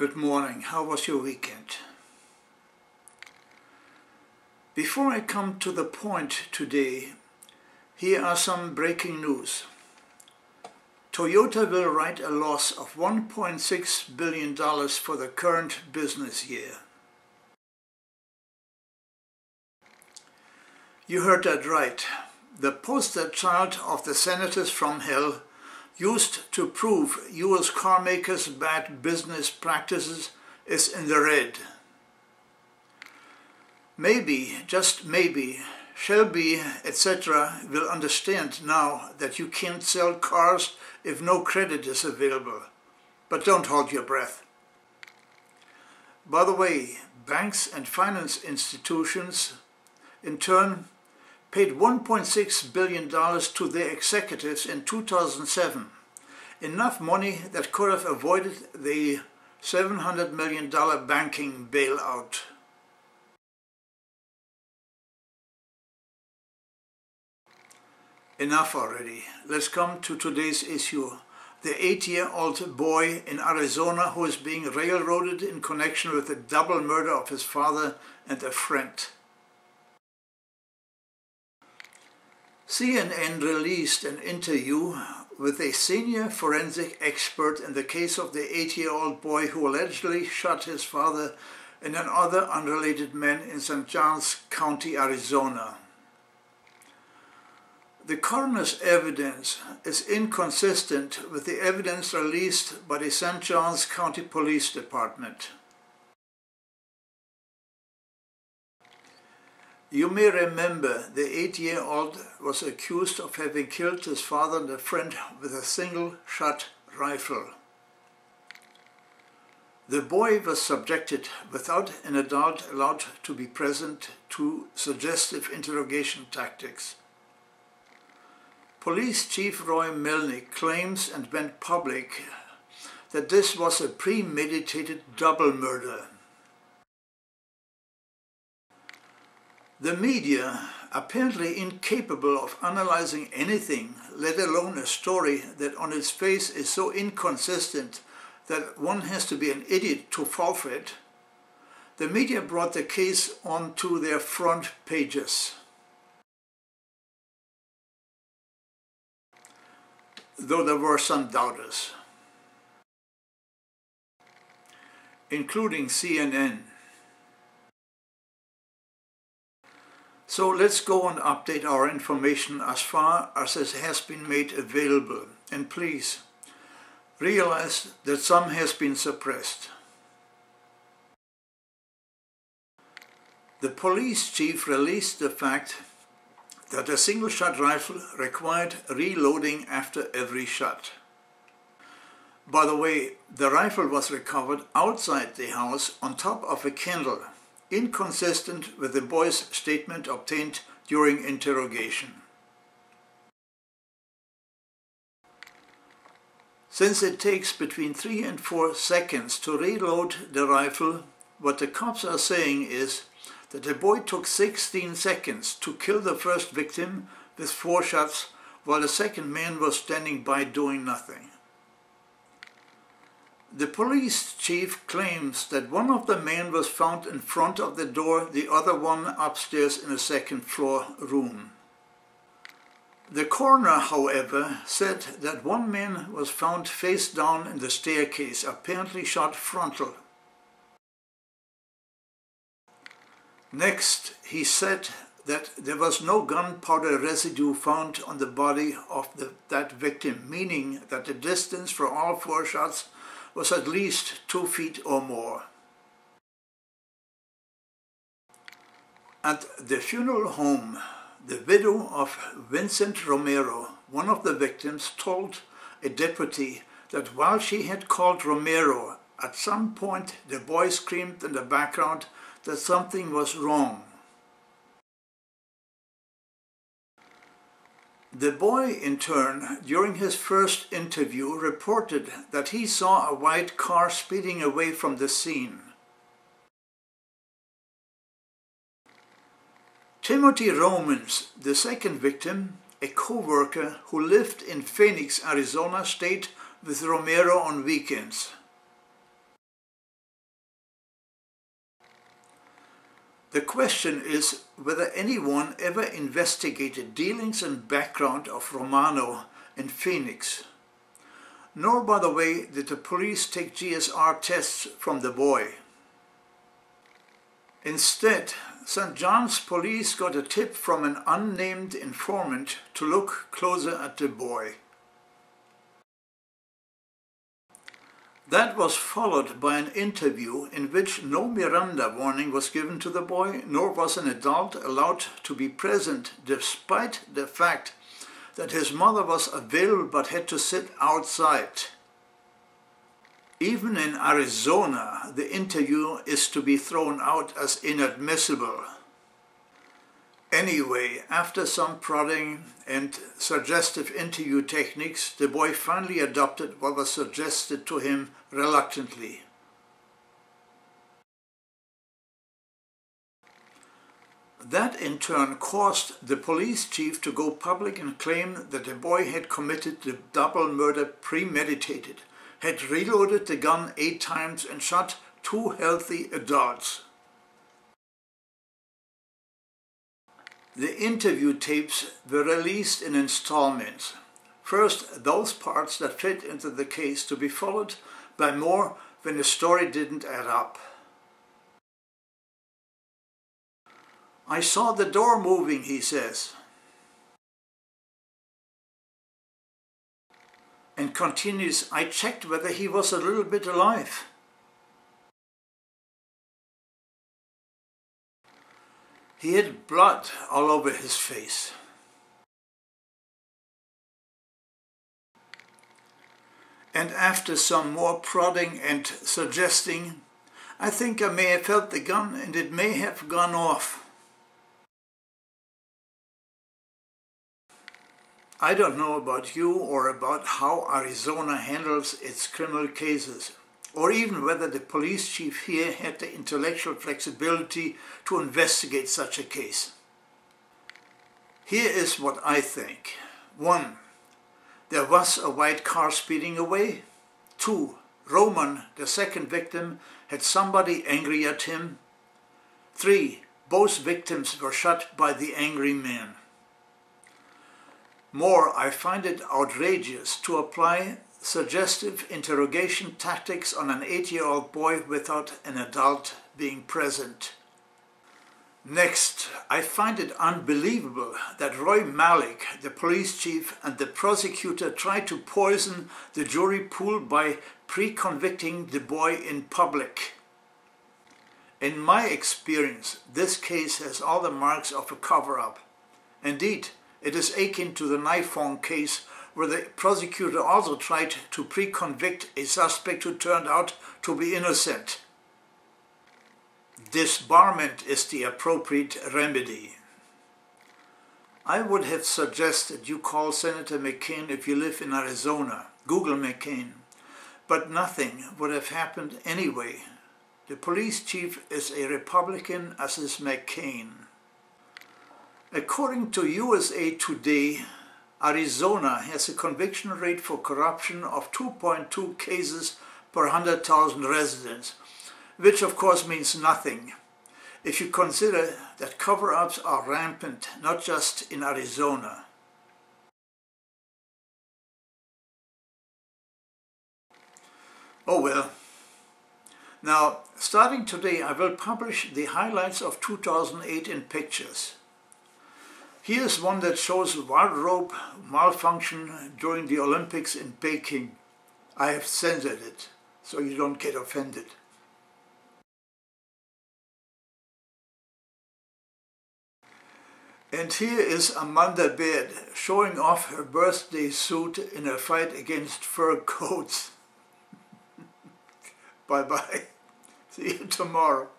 Good morning. How was your weekend? Before I come to the point today, here are some breaking news. Toyota will write a loss of $1.6 billion for the current business year. You heard that right. The poster child of the senators from hell used to prove US car makers' bad business practices is in the red. Maybe, just maybe, Shelby, etc. will understand now that you can't sell cars if no credit is available. But don't hold your breath. By the way, banks and finance institutions, in turn, paid $1.6 billion to their executives in 2007, enough money that could have avoided the $700 million banking bailout. Enough already. Let's come to today's issue. The 8-year-old boy in Arizona who is being railroaded in connection with the double murder of his father and a friend. CNN released an interview with a senior forensic expert in the case of the 8-year-old boy who allegedly shot his father and another unrelated man in St. Johns County, Arizona. The coroner's evidence is inconsistent with the evidence released by the St. Johns County Police Department. You may remember the 8-year-old was accused of having killed his father and a friend with a single-shot rifle. The boy was subjected, without an adult allowed to be present, to suggestive interrogation tactics. Police Chief Roy Melnick claims and went public that this was a premeditated double murder. The media, apparently incapable of analyzing anything, let alone a story that on its face is so inconsistent that one has to be an idiot to fall for it, the media brought the case onto their front pages. Though there were some doubters, including CNN. So let's go and update our information as far as it has been made available. And please, realize that some has been suppressed. The police chief released the fact that a single-shot rifle required reloading after every shot. By the way, the rifle was recovered outside the house on top of a candle, inconsistent with the boy's statement obtained during interrogation. Since it takes between 3 and 4 seconds to reload the rifle, what the cops are saying is that the boy took 16 seconds to kill the first victim with 4 shots, while the second man was standing by doing nothing. The police chief claims that one of the men was found in front of the door, the other one upstairs in a second-floor room. The coroner, however, said that one man was found face down in the staircase, apparently shot frontal. Next, he said that there was no gunpowder residue found on the body of that victim, meaning that the distance for all 4 shots was at least 2 feet or more. At the funeral home, the widow of Vincent Romero, one of the victims, told a deputy that while she had called Romero, at some point the boy screamed in the background that something was wrong. The boy, in turn, during his first interview, reported that he saw a white car speeding away from the scene. Timothy Romans, the second victim, a co-worker who lived in Phoenix, Arizona, stayed with Romero on weekends. The question is whether anyone ever investigated dealings and background of Romano in Phoenix. Nor, by the way, did the police take GSR tests from the boy. Instead, St. John's police got a tip from an unnamed informant to look closer at the boy. That was followed by an interview in which no Miranda warning was given to the boy, nor was an adult allowed to be present, despite the fact that his mother was available but had to sit outside. Even in Arizona, the interview is to be thrown out as inadmissible. Anyway, after some prodding and suggestive interview techniques, the boy finally adopted what was suggested to him reluctantly. That in turn caused the police chief to go public and claim that the boy had committed the double murder premeditated, had reloaded the gun 8 times and shot 2 healthy adults. The interview tapes were released in installments. First, those parts that fit into the case, to be followed by more when the story didn't add up. "I saw the door moving," he says. And continues, "I checked whether he was a little bit alive." He had blood all over his face. And after some more prodding and suggesting, "I think I may have felt the gun and it may have gone off." I don't know about you or about how Arizona handles its criminal cases, or even whether the police chief here had the intellectual flexibility to investigate such a case. Here is what I think. 1. There was a white car speeding away. 2. Roman, the second victim, had somebody angry at him. 3. Both victims were shot by the angry man. More, I find it outrageous to apply suggestive interrogation tactics on an 8-year-old boy without an adult being present. Next, I find it unbelievable that Roy Melnick, the police chief, and the prosecutor tried to poison the jury pool by pre-convicting the boy in public. In my experience, this case has all the marks of a cover-up. Indeed, it is akin to the Nifong case, where the prosecutor also tried to pre-convict a suspect who turned out to be innocent. Disbarment is the appropriate remedy. I would have suggested you call Senator McCain if you live in Arizona. Google McCain. But nothing would have happened anyway. The police chief is a Republican, as is McCain. According to USA Today, Arizona has a conviction rate for corruption of 2.2 cases per 100,000 residents, which of course means nothing if you consider that cover-ups are rampant, not just in Arizona. Oh well. Now, starting today, I will publish the highlights of 2008 in pictures. Here's one that shows wardrobe malfunction during the Olympics in Peking. I have censored it, so you don't get offended. And here is Amanda Baird showing off her birthday suit in a fight against fur coats. Bye-bye. See you tomorrow.